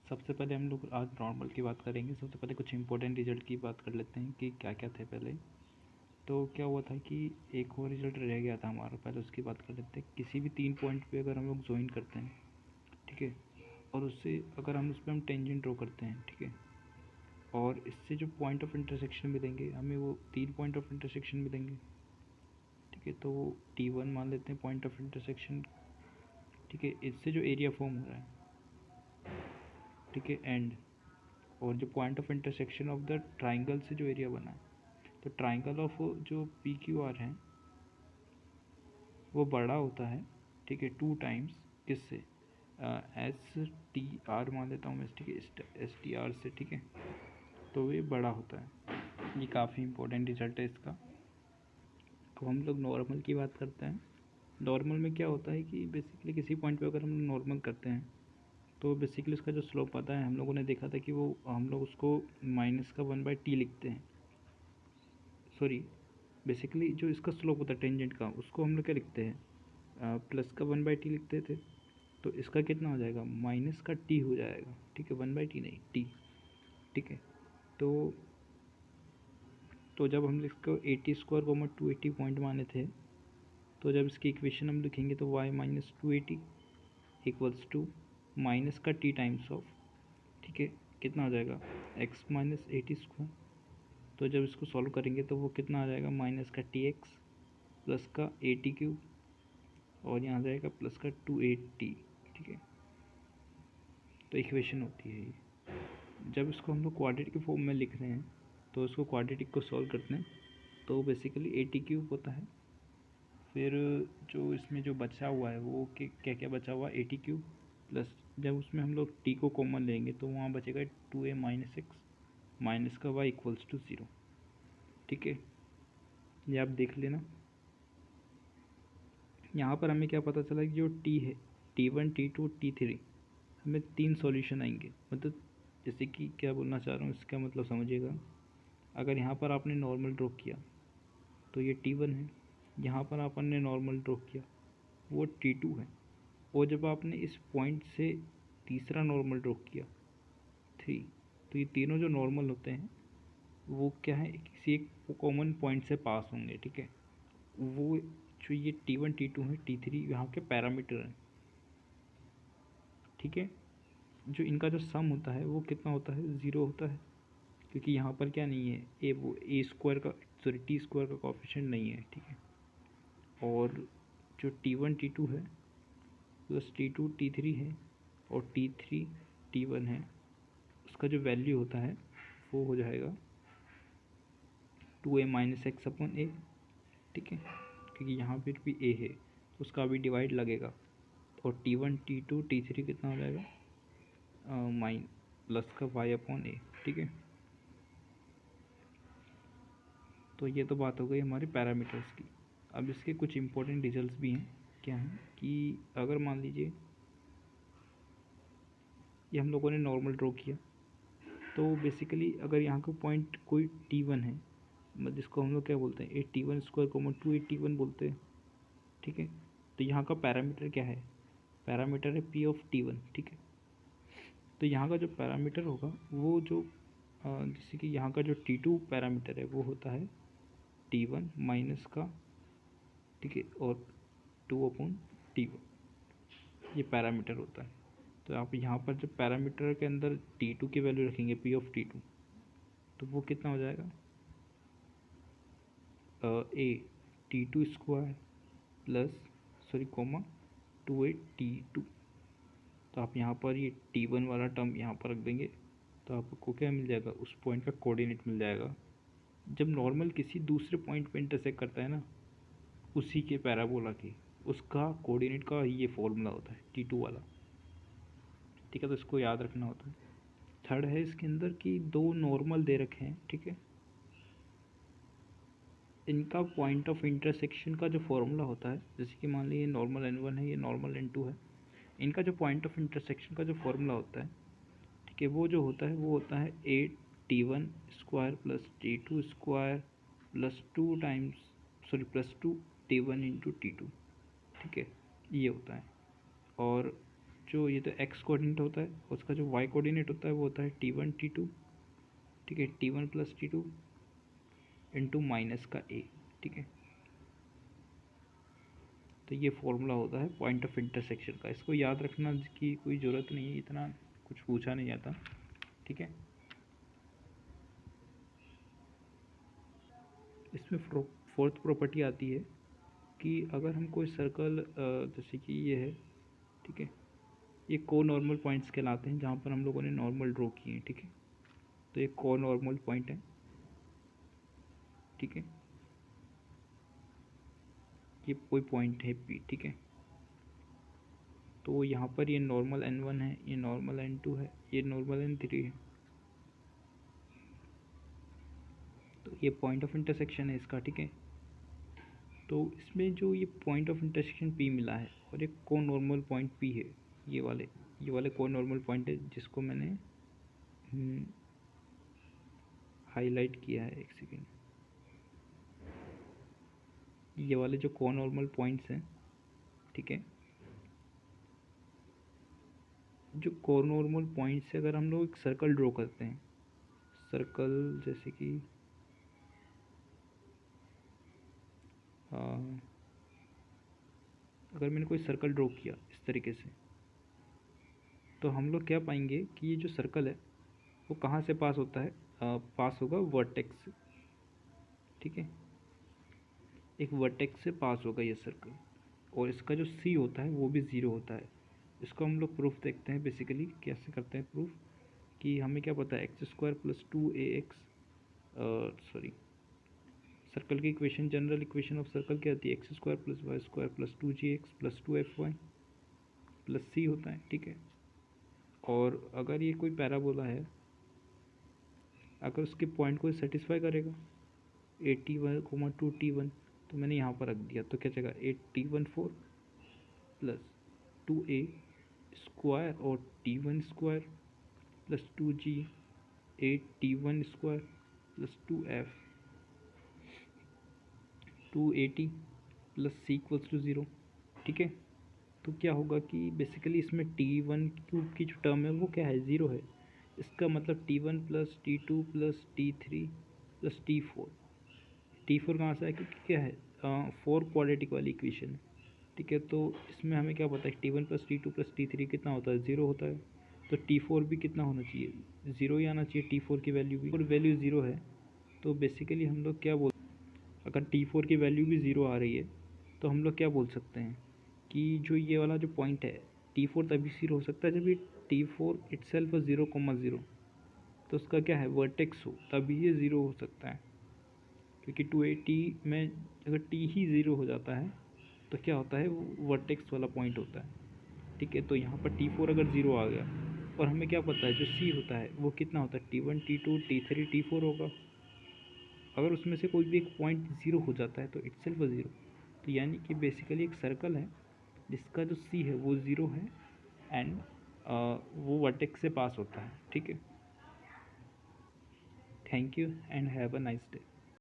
सबसे पहले हम लोग आज नॉर्मल की बात करेंगे। सबसे पहले कुछ इंपॉर्टेंट रिजल्ट की बात कर लेते हैं कि क्या क्या थे पहले। तो क्या हुआ था कि एक और रिजल्ट रह गया था हमारा, पहले उसकी बात कर लेते हैं। किसी भी 3 पॉइंट पे अगर हम लोग ज्वाइन करते हैं, ठीक है, और उससे अगर हम उस पर हम टेंजेंट ड्रॉ करते हैं, ठीक है, और इससे जो पॉइंट ऑफ इंटरसेक्शन मिलेंगे हमें, वो 3 पॉइंट ऑफ इंटरसेक्शन मिलेंगे, ठीक है। तो T1 मान लेते हैं पॉइंट ऑफ इंटरसेक्शन, ठीक है। इससे जो एरिया फॉर्म हो रहा है, ठीक है, एंड, और जो point of intersection of the triangle से जो एरिया बना है, तो ट्राइंगल ऑफ जो PQR है वो बड़ा होता है, ठीक है, 2 टाइम्स किससे, STR मान लेता हूँ मैं, ठीक है, STR से, ठीक है। तो ये बड़ा होता है। ये काफ़ी इंपॉर्टेंट रिजल्ट है इसका। अब हम लोग नॉर्मल की बात करते हैं। नॉर्मल में क्या होता है कि बेसिकली किसी पॉइंट पे अगर हम नॉर्मल करते हैं तो बेसिकली उसका जो स्लोप आता है, हम लोगों ने देखा था कि वो हम लोग उसको -1/t लिखते हैं। सॉरी, बेसिकली जो इसका स्लोप होता है टेंजेंट का, उसको हम लोग क्या लिखते हैं, +1/t लिखते थे। तो इसका कितना हो जाएगा, -t हो जाएगा, ठीक है, 1/t नहीं, t, ठीक है। तो जब हम इसको 80² 280 पॉइंट माने थे, तो जब इसकी इक्वेशन हम लिखेंगे तो y - 280 equals to -t times of, ठीक है, कितना हो जाएगा, x - 80²। तो जब इसको सॉल्व करेंगे तो वो कितना आ जाएगा, -tx +80³ और यहाँ जाएगा +280, ठीक है। तो इक्वेशन होती है ये। जब इसको हम लोग क्वाड्रेटिक के फॉर्म में लिख रहे हैं तो इसको क्वाड्रेटिक को सॉल्व करते हैं तो बेसिकली 80³ होता है। फिर जो इसमें जो बचा हुआ है वो क्या क्या बचा हुआ है, 80³ प्लस, जब उसमें हम लोग t को कॉमन लेंगे तो वहाँ बचेगा 2a - x माइनस का y इक्वल्स टू 0, ठीक है। ये आप देख लेना। यहाँ पर हमें क्या पता चला कि जो t है, T1 T2 T3, हमें 3 सॉल्यूशन आएंगे। मतलब जैसे कि क्या बोलना चाह रहा हूँ, इसका मतलब समझिएगा। अगर यहाँ पर आपने नॉर्मल ड्रॉ किया तो ये T1 है, यहाँ पर आपने नॉर्मल ड्रॉ किया वो T2 है, और जब आपने इस पॉइंट से तीसरा नॉर्मल ड्रॉ किया 3, तो ये तीनों जो नॉर्मल होते हैं वो क्या है, किसी एक कॉमन पॉइंट से पास होंगे, ठीक है। वो जो ये T1 T2 है, T3 यहाँ के पैरामीटर हैं, ठीक है। जो इनका जो सम होता है वो कितना होता है, 0 होता है, क्योंकि यहाँ पर क्या नहीं है, a² का, सॉरी t² का कोफिशिएंट नहीं है, ठीक है। और जो T1 T2 है प्लस T2 T3 है और T3 T1 है, उसका जो वैल्यू होता है वो हो जाएगा 2a - x/a, ठीक है, क्योंकि यहाँ पर भी a है तो उसका भी डिवाइड लगेगा। और T1 T2 T3 कितना हो जाएगा, प्लस का y/a, ठीक है। तो ये तो बात हो गई हमारे पैरामीटर्स की। अब इसके कुछ इंपॉर्टेंट रिजल्ट्स भी हैं। क्या हैं कि अगर मान लीजिए ये हम लोगों ने नॉर्मल ड्रॉ किया, तो बेसिकली अगर यहाँ का पॉइंट कोई T1 है, मतलब जिसको हम लोग क्या बोलते हैं, 81² 281 बोलते हैं, ठीक है। तो यहाँ का पैरामीटर क्या है, पैरामीटर है P(T1), ठीक है। तो यहाँ का जो पैरामीटर होगा वो जो जैसे कि यहाँ का जो T2 पैरामीटर है वो होता है T1 माइनस का, ठीक है, और 2/T1, ये पैरामीटर होता है। तो आप यहाँ पर जब पैरामीटर के अंदर T2 की वैल्यू रखेंगे P(T2), तो वो कितना हो जाएगा, T2² plus, sorry, coma 2a T2। तो आप यहाँ पर ये T1 वाला टर्म यहाँ पर रख देंगे तो आपको क्या मिल जाएगा, उस पॉइंट का कोऑर्डिनेट मिल जाएगा। जब नॉर्मल किसी दूसरे पॉइंट पे इंटरसेक्ट करता है ना, उसी के पैराबोला की, उसका कोऑर्डिनेट का ये फॉर्मूला होता है T2 वाला, ठीक है। तो इसको याद रखना होता है। थर्ड है इसके अंदर कि 2 नॉर्मल दे रखे हैं, ठीक है। इनका पॉइंट ऑफ इंटरसेक्शन का जो फॉर्मूला होता है, जैसे कि मान लीजिए नॉर्मल N1 है, ये नॉर्मल N2 है, इनका जो पॉइंट ऑफ इंटरसेक्शन का जो फॉर्मूला होता है, ठीक है, वो जो होता है वो होता है a(T1) plus T2² plus 2 times, sorry, +2 T1 × T2, ठीक है, ये होता है। और जो ये तो एक्स कोऑर्डिनेट होता है, उसका जो वाई कोऑर्डिनेट होता है वो होता है T1 T2, ठीक है, T1 + T2 इंटू माइनस का ए, ठीक है। तो ये फॉर्मूला होता है पॉइंट ऑफ इंटरसेक्शन का। इसको याद रखना की कोई ज़रूरत नहीं है, इतना कुछ पूछा नहीं जाता, ठीक है। इसमें फोर्थ प्रॉपर्टी आती है कि अगर हम कोई सर्कल जैसे कि ये है, ठीक है, ये को नॉर्मल पॉइंट्स कहलाते हैं जहाँ पर हम लोगों ने नॉर्मल ड्रॉ किए हैं, ठीक है। तो ये को नॉर्मल पॉइंट है, ठीक है, ये कोई पॉइंट है P, ठीक है। तो यहाँ पर ये नॉर्मल N1 है, ये नॉर्मल N2 है, ये नॉर्मल N3 है। तो ये पॉइंट ऑफ इंटरसेक्शन है इसका, ठीक है। तो इसमें जो ये पॉइंट ऑफ इंटरसेक्शन P मिला है और एक को नॉर्मल पॉइंट P है, ये वाले को नॉर्मल पॉइंट है जिसको मैंने हाईलाइट किया है, एक सेकेंड। ये वाले जो को नॉर्मल पॉइंट्स हैं, ठीक है, जो को नॉर्मल पॉइंट से अगर हम लोग एक सर्कल ड्रॉ करते हैं, सर्कल जैसे कि अगर मैंने कोई सर्कल ड्रॉ किया इस तरीके से, तो हम लोग क्या पाएंगे कि ये जो सर्कल है वो कहाँ से पास होता है, पास होगा वर्टेक्स से, ठीक है, एक वर्टेक्स से पास होगा ये सर्कल। और इसका जो सी होता है वो भी ज़ीरो होता है। इसको हम लोग प्रूफ देखते हैं, बेसिकली कैसे करते हैं प्रूफ, कि हमें क्या पता है x² + 2ax, सॉरी, सर्कल की equation, general equation of circle क्या होती है, x² + y² + 2gx + 2fy + c होता है, ठीक है। और अगर ये कोई पैराबोला है, अगर उसके पॉइंट को सेटिस्फाई करेगा T1, 2T1, तो मैंने यहाँ पर रख दिया, तो क्या जगह 8T14 + 2a² और T1² + 2g, 8T1² + 2f, 280 + c = 0, ठीक है। तो क्या होगा कि बेसिकली इसमें T1³ की जो टर्म है वो क्या है, ज़ीरो है। इसका मतलब T1 + T2 + T3 + T4, T4 कहाँ से है, क्योंकि क्या है, 4 क्वाड्रेटिक वाली इक्वेशन है, ठीक है। तो इसमें हमें क्या पता है T1 + T2 + T3 कितना होता है, ज़ीरो होता है। तो T4 भी कितना होना चाहिए, ज़ीरो ही आना चाहिए, T4 की वैल्यू भी, और वैल्यू ज़ीरो है। तो बेसिकली हम लोग क्या बोल, अगर T4 की वैल्यू भी ज़ीरो आ रही है तो हम लोग क्या बोल सकते हैं कि जो ये वाला जो पॉइंट है T4 तभी ज़ीरो हो सकता है जब ये T4 इटसेल्फ 0,0, तो उसका क्या है, वर्टेक्स हो, तभी ये ज़ीरो हो सकता है। क्योंकि 280 में अगर T ही ज़ीरो हो जाता है तो क्या होता है, वो वर्टेक्स वाला पॉइंट होता है, ठीक है। तो यहाँ पर T4 अगर ज़ीरो आ गया, और हमें क्या पता है जो C होता है वो कितना होता है, T1 T2 T3 T4 होगा। अगर उसमें से कोई भी एक पॉइंट ज़ीरो हो जाता है तो इटसेल्फ ज़ीरो। तो यानी कि बेसिकली एक सर्कल है जिसका जो सी है वो ज़ीरो है, एंड वो वर्टेक्स से पास होता है, ठीक है। Thank you and have a nice day.